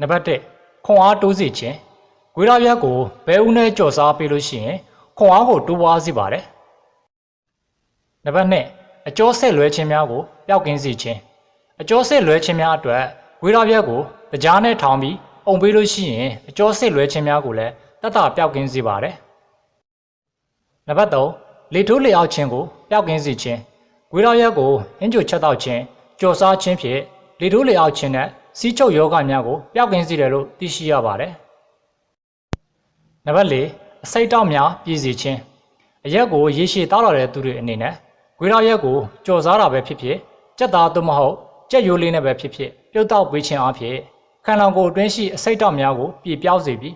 နံပါတ်1ခွန်အားတိုးစေခြင်းဂွေးရရက်ကိုဘဲဦးနဲ့ကြော်စားပေးလို့ရှိရင်ခွန်အားကိုတိုးပွားစေပါတယ်နံပါတ်2အကျော်ဆက်လွဲခြင်းများကိုပျောက်ကင်းစေခြင်းအကျော်ဆက်လွဲခြင်းများအတွက်ဂွေးရရက်ကိုကြားနဲ့ထောင်ပြီးအုံပေးလို့ရှိရင်အကျော်ဆက်လွဲခြင်းများကိုလည်းတတ်တာပျောက်ကင်းစေပါတယ်နံပါတ်3လေထိုးလေအောက်ခြင်းကိုပျောက်ကင်းစေခြင်းဂွေးရရက်ကိုဟင်းကြိုချက်တောက်ခြင်းကြော်စားခြင်းဖြင့်လေထိုးလေအောက်ခြင်းနဲ့စီးချုပ်ယောဂများကိုပျောက်ကင်းစေတယ်လို့သိရှိရပါတယ်နံပါတ်4အစိတ်တောက်များပြည့်စေခြင်းအရက်ကိုရေရှည်တောက်လာတဲ့သူတွေအနေနဲ့ဂွေးရရက်ကိုကြော်စားတာပဲဖြစ်ဖြစ်ကြက်သားသို့မဟုတ်ကြက်ရိုးလေးနဲ့ပဲဖြစ်ဖြစ်ပြုတ်တောက်ပေးခြင်းအဖြစ်ခန္ဓာကိုယ်အတွင်းရှိအစိတ်တောက်များကိုပြည့်ပြောက်စေပြီး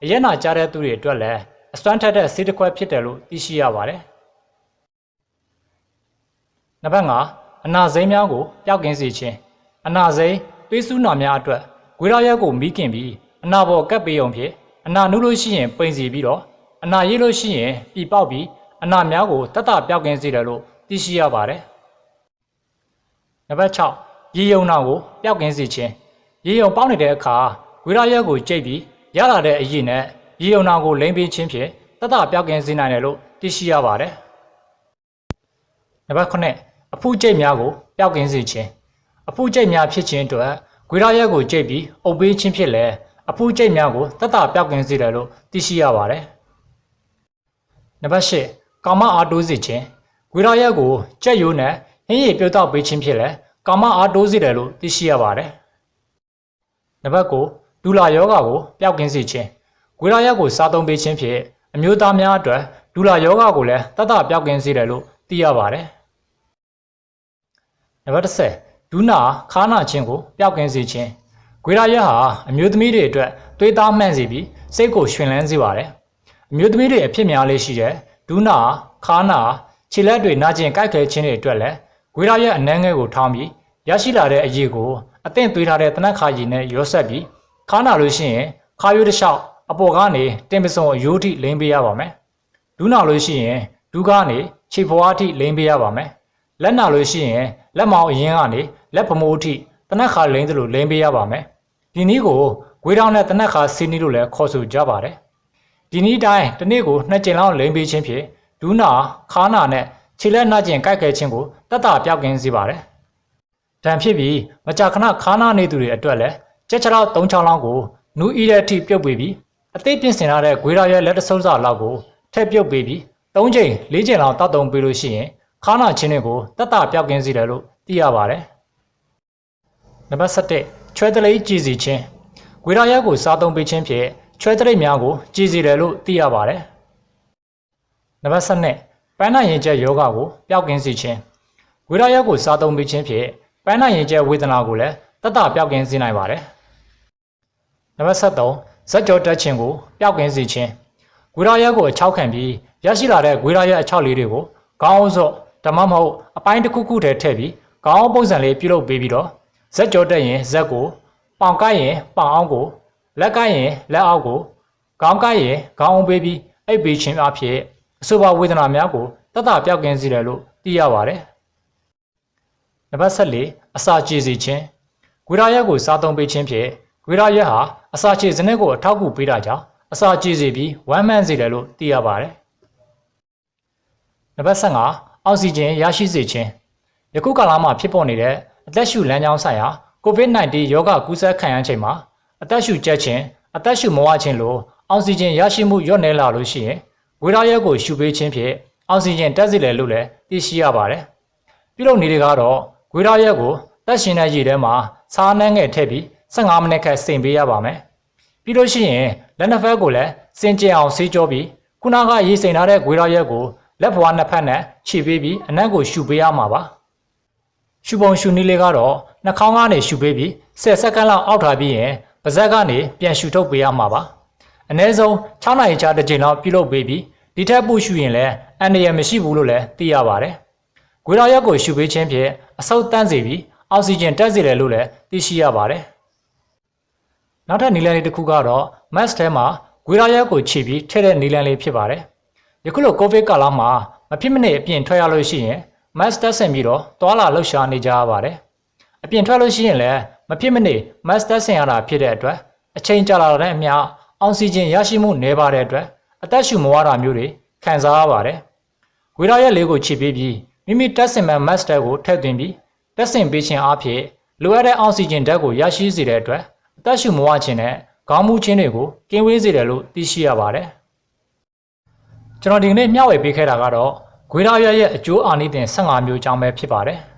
အရက်နာကြတဲ့သူတွေအတွက်လည်းအစွမ်းထက်တဲ့ဆေးတစ်ခွက်ဖြစ်တယ်လို့သိရှိရပါတယ်နံပါတ်5အနာစိမ်းများကိုပျောက်ကင်းစေခြင်းအနာစိမ်းသွေးဆူးနာများအတွက်ဂွေးရရက်ကိုမီးကင်ပြီးအနာပေါ်ကပ်ပေးအောင်ဖြင့်အနာနုလို့ရှိရင်ပိန်စီပြီးတော့အနာရေးလို့ရှိရင်ပြပေါက်ပြီးအနာများကိုတတ်တာပျောက်ကင်းစေတယ်လို့သိရှိရပါတယ်နံပါတ်6ရေယုံနာကိုပျောက်ကင်းစေခြင်းရေယုံပေါက်နေတဲ့အခါဂွေးရရက်ကိုကြိတ်ပြီးရလာတဲ့အရည်နဲ့ရေယုံနာကိုလိမ့်ပေးခြင်းဖြင့်တတ်တာပျောက်ကင်းစေနိုင်တယ်လို့သိရှိရပါတယ်နံပါတ်9အဖုကျိတ်များကိုပျောက်ကင်းစေခြင်းအဖုကျိတ်များဖြစ်ခြင်းအတွက်ဂွေးရရက်ကိုကြိတ်ပြီးအုပ်ပေးခြင်းဖြစ်လဲအဖုကျိတ်များကိုတတ်တာပျောက်ကင်းစေတယ်လို့သိရှိရပါတယ်နံပါတ်10ကာမအားတိုးစေခြင်းဂွေးရရက်ကိုကြက်ရိုးနဲ့ဟင်းရည်ပြုတ်တောက်ပေးခြင်းဖြစ်လဲကာမအားတိုးစေတယ်လို့သိရှိရပါတယ်နံပါတ်9ဒူလာယောဂါကိုပျောက်ကင်းစေခြင်းဂွေးရရက်ကိုစားသုံးပေးခြင်းဖြင့်အမျိုးသားများအတွက်ဒူလာယောဂါကိုလည်းတတ်တာပျောက်ကင်းစေတယ်လို့သိရပါတယ်နံပါတ်10ဒူးနာခါးနာခြင်းကိုပျောက်ကင်းစေခြင်းဂွေးရရက်ဟာအမျိုးသမီးတွေအတွက်သွေးသားမှန်စေပြီးစိတ်ကိုရှင်လန်းစေပါတယ်အမျိုးသမီးတွေအဖြစ်များလေးရှိတဲ့ဒူးနာခါးနာခြေလက်တွေနာကျင်ကိုက်ခဲခြင်းတွေအတွက်လည်းဂွေးရရက်အနှဲငယ်ကိုထောင်းပြီးရရှိလာတဲ့အရည်ကိုအသင့်သွေးထားတဲ့တနက်ခါရည်နဲ့ရောဆက်ပြီးခါးနာလို့ရှိရင်ခါးရိုးတစ်လျှောက်အပေါ်ကနေတင်ပစုံအယိုးထိလိမ့်ပေးရပါမယ်ဒူးနာလို့ရှိရင်ဒူးကနေခြေဖွားထိလိမ့်ပေးရပါမယ်လက်နာလို့ရှိရင်လက်မောင်းအရင်ကနေလက်ဖမိုးထိတနက်ခါလိမ့်သလိုလိမ့်ပေးရပါမယ်ဒီနည်းကိုဂွေးတောင်းနဲ့တနက်ခါစီးနီးလို့လည်းခေါ်ဆိုကြပါတယ်ဒီနည်းတိုင်းတစ်နေ့ကို2ကြိမ်လောက်လိမ့်ပေးခြင်းဖြင့်ဒူးနာခါးနာနဲ့ခြေလက်နှကျင်ကိုက်ခဲခြင်းကိုတတ်တာပျောက်ကင်းစေပါတယ်ဒဏ်ဖြစ်ပြီးမကြာခဏခါးနာနေသူတွေအတွက်လည်းကြက်ချလောက်3ချောင်းလောက်ကိုနူးဤတဲ့အထိပြုတ်ပေးပြီးအသေးပြင်ဆင်ထားတဲ့ဂွေးရရဲ့လက်တဆုပ်စာလောက်ကိုထည့်ပြုတ်ပေးပြီး3ကြိမ်4ကြိမ်လောက်တောက်တုံပေးလို့ရှိရင်ခါးနာခြင်းတွေကိုတတ်တာပျောက်ကင်းစေတယ်လို့သိရပါတယ်နံပါတ်7ချွဲတလိပ်ကြည်စီခြင်းဂွေးရရက်ကိုစားသုံးပေးခြင်းဖြင့်ချွဲတလိပ်များကိုကြည်စီတယ်လို့သိရပါတယ်နံပါတ်7ပန်းနာရင်ကျက်ယောဂါကိုပျောက်ကင်းစေခြင်းဂွေးရရက်ကိုစားသုံးပေးခြင်းဖြင့်ပန်းနာရင်ကျက်ဝေဒနာကိုလည်းတတ်တာပျောက်ကင်းစေနိုင်ပါတယ်နံပါတ်7ဇက်ကြောတက်ခြင်းကိုပျောက်ကင်းစေခြင်းဂွေးရရက်ကိုအချောက်ခံပြီးရရှိလာတဲ့ဂွေးရရက်အချောက်လေးတွေကိုခေါင်းစော့ဓမ္မမဟုတ်အပိုင်းတစ်ခုခုတည်းထည့်ပြီးခေါင်းပုံစံလေးပြုလုပ်ပေးပြီးတော့ဇက်ကြောတက်ရင်ဇက်ကိုပေါင်ကိုက်ရင်ပေါင်အောင်ကိုလက်ကိုက်ရင်လက်အောက်ကိုခေါင်းကိုက်ရင်ခေါင်းအောင်ပေးပြီးအိပ်ပေးခြင်းအဖြစ်အဆိုပါဝေဒနာများကိုတတ်တာပျောက်ကင်းစေတယ်လို့သိရပါတယ်နံပါတ်14အစာချေစေခြင်းဂွေးရရက်ကိုစားသုံးပေးခြင်းဖြင့်ဂွေးရရက်ဟာအစာချေစနစ်ကိုအထောက်အကူပေးတာကြောင့်အစာချေစေပြီးဝမ်းမှန်စေတယ်လို့သိရပါတယ်နံပါတ်15အောက်ဆီဂျင်ရရှိစေခြင်းယခုကာလမှာဖြစ်ပေါ်နေတဲ့အသက်ရှူလမ်းကြောင်းဆိုင်ရာ COVID-19 ရောဂါကူးစက်ခံရချိန်မှာအသက်ရှူကျက်ခြင်းအသက်ရှူမဝခြင်းလိုအောက်ဆီဂျင်ရရှိမှုလျော့နည်းလာလို့ရှိရင်ဂွေးရရက်ကိုရှူပေးခြင်းဖြင့်အောက်ဆီဂျင်တက်စေတယ်လို့လည်းသိရှိရပါတယ်ပြုလုပ်နေတွေကတော့ဂွေးရရက်ကိုတက်ရှင်တဲ့ရေထဲမှာစားနှမ်းငယ်ထည့်ပြီး15မိနစ်ခန့်စိမ်ပေးရပါမယ်ပြီးလို့ရှိရင်လက်နှစ်ဖက်ကိုလည်းစင်ကြယ်အောင်ဆေးကြောပြီးခုနကရေစိမ်ထားတဲ့ဂွေးရရက်ကိုလက်ဖွားနှစ်ဖက်နဲ့ခြေပေးပြီးအနံ့ကိုရှူပေးရမှာပါရှူပုံရှူနည်းလေးကတော့နှာခေါင်းကနေရှူပေးပြီး10စက္ကန့်လောက်အောက်ထားပြီးရင်ပါးစပ်ကနေပြန်ရှူထုတ်ပေးရမှာပါအနည်းဆုံး6နာရီကြာတစ်ကြိမ်လောက်ပြုလုပ်ပေးပြီးဒီထက်ပိုရှူရင်လည်းအန္တရာယ်မရှိဘူးလို့လည်းသိရပါတယ်ဂွေးရရက်ကိုရှူပေးခြင်းဖြင့်အဆုတ်တန်းစေပြီးအောက်ဆီဂျင်တက်စေတယ်လို့လည်းသိရှိရပါတယ်နောက်ထပ်နည်းလမ်းလေးတစ်ခုကတော့ mask ထဲမှာဂွေးရရက်ကိုခြိပြီးထည့်တဲ့နည်းလမ်းလေးဖြစ်ပါတယ်ယခုလိုကိုဗစ်ကာလမှာမဖြစ်မနေအပြင်ထွက်ရလို့ရှိရင် mask တက်ဆင်ပြီးတော့သွာလာလှုပ်ရှားနေကြရပါတယ်အပြင်ထွက်လို့ရှိရင်လည်း မဖြစ်မနေမတ်တက်ဆင်ရတာဖြစ်တဲ့အတွက်အချိန်ကြာလာတဲ့အမျှအောက်ဆီဂျင်ရရှိမှုနည်းပါတဲ့အတွက်အသက်ရှူမဝတာမျိုးတွေခံစားရပါတယ်။ဂွေးရရက်လေးကိုခြေပေးပြီးမိမိတက်ဆင်မဲ့မတ်တက်ကိုထည့်သွင်းပြီးတက်ဆင်ပေးခြင်းအဖြစ်လိုအပ်တဲ့အောက်ဆီဂျင်ဓာတ်ကိုရရှိစေတဲ့အတွက်အသက်ရှူမဝခြင်းနဲ့ခေါင်းမူးခြင်းတွေကိုကင်းဝေးစေတယ်လို့သိရှိရပါတယ်။ကျွန်တော်ဒီကနေ့မျှဝေပေးခဲ့တာကတော့ဂွေးရရက်ရဲ့အကျိုးအာနိသင်15မျိုးအကြောင်းပဲဖြစ်ပါတယ်။